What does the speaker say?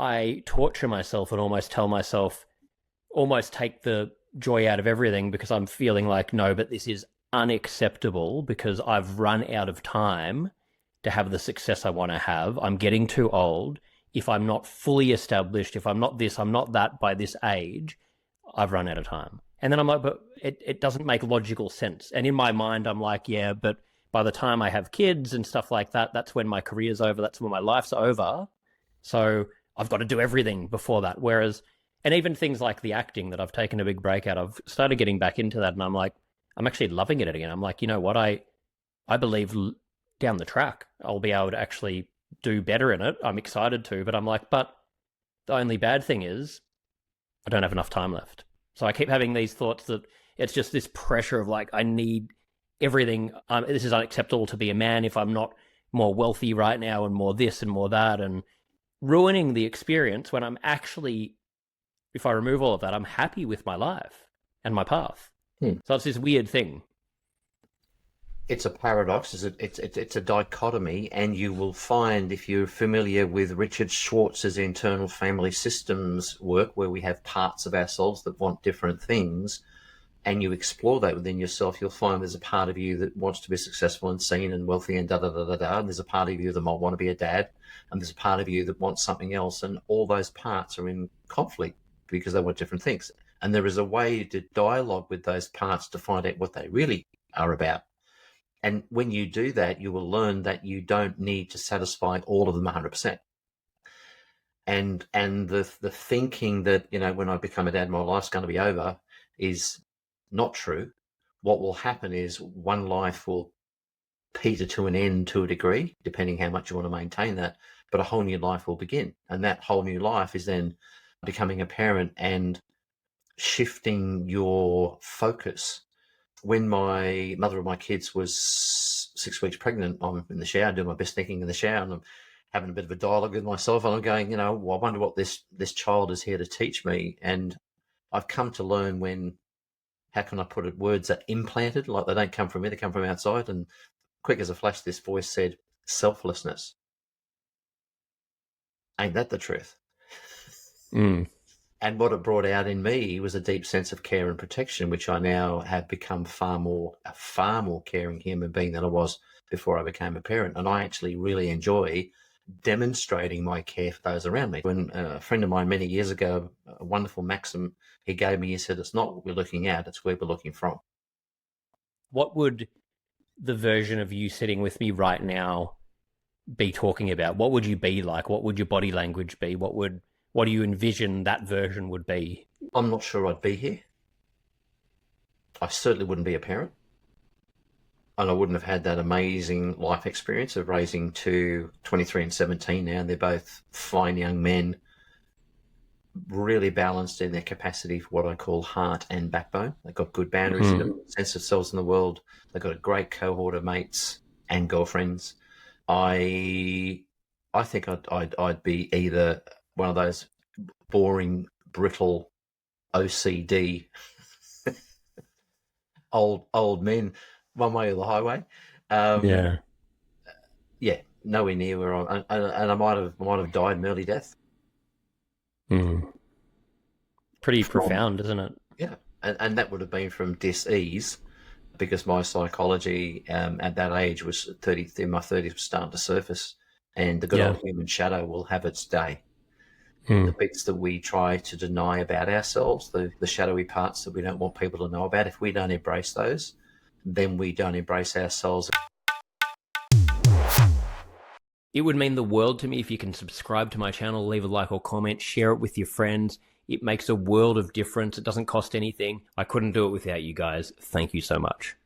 I torture myself and almost tell myself, almost take the joy out of everything because I'm feeling like, no, but this is unacceptable because I've run out of time to have the success I want to have. I'm getting too old. If I'm not fully established, if I'm not this, I'm not that by this age, I've run out of time. And then I'm like, but it doesn't make logical sense. And in my mind, I'm like, yeah, but by the time I have kids and stuff like that, that's when my career's over. That's when my life's over. So I've got to do everything before that. Whereas, and even things like the acting that I've taken a big break out, I've started getting back into that. And I'm like, I'm actually loving it again. I'm like, you know what? I believe down the track, I'll be able to actually do better in it. I'm excited to, but I'm like, but the only bad thing is I don't have enough time left. So I keep having these thoughts that it's just this pressure of like, I need everything. This is unacceptable to be a man if I'm not more wealthy right now and more this and more that, and ruining the experience when I'm actually, if I remove all of that, I'm happy with my life and my path. So it's this weird thing. It's a paradox. It's a dichotomy, and you will find, if you're familiar with Richard Schwartz's internal family systems work, where we have parts of ourselves that want different things, and you explore that within yourself, you'll find there's a part of you that wants to be successful and seen and wealthy and da-da-da-da-da, and there's a part of you that might want to be a dad, and there's a part of you that wants something else, and all those parts are in conflict because they want different things. And there is a way to dialogue with those parts to find out what they really are about. And when you do that, you will learn that you don't need to satisfy all of them 100%. And the thinking that, you know, when I become a dad, my life's going to be over is not true. What will happen is one life will peter to an end to a degree, depending how much you want to maintain that, but a whole new life will begin. And that whole new life is then becoming a parent and shifting your focus. When my mother of my kids was 6 weeks pregnant, I'm in the shower, doing my best thinking in the shower, and I'm having a bit of a dialogue with myself, and I'm going, you know, well, I wonder what this child is here to teach me. And I've come to learn how can I put it, words are implanted, like they don't come from me, they come from outside. And quick as a flash, this voice said, selflessness. Ain't that the truth? And what it brought out in me was a deep sense of care and protection, which I now have become a far more caring human being than I was before I became a parent. And I actually really enjoy demonstrating my care for those around me. When a friend of mine many years ago, a wonderful maxim he gave me, he said, it's not what we're looking at, it's where we're looking from. What would the version of you sitting with me right now be talking about? What would you be like? What would your body language be? What do you envision that version would be? I'm not sure I'd be here. I certainly wouldn't be a parent. And I wouldn't have had that amazing life experience of raising two, 23 and 17 now. And they're both fine young men, really balanced in their capacity for what I call heart and backbone. They've got good boundaries, they've got a sense of themselves in the world. They've got a great cohort of mates and girlfriends. I think I'd be either one of those boring, brittle, OCD, old men, one way or the highway. Yeah, nowhere near where and I might have died an early death. Pretty profound, isn't it? Yeah, and that would have been from dis-ease, because my psychology at that age was in my 30s was starting to surface, and the good old human shadow will have its day. The bits that we try to deny about ourselves, the shadowy parts that we don't want people to know about, if we don't embrace those, then we don't embrace ourselves. It would mean the world to me if you can subscribe to my channel, leave a like or comment, share it with your friends. It makes a world of difference. It doesn't cost anything. I couldn't do it without you guys. Thank you so much.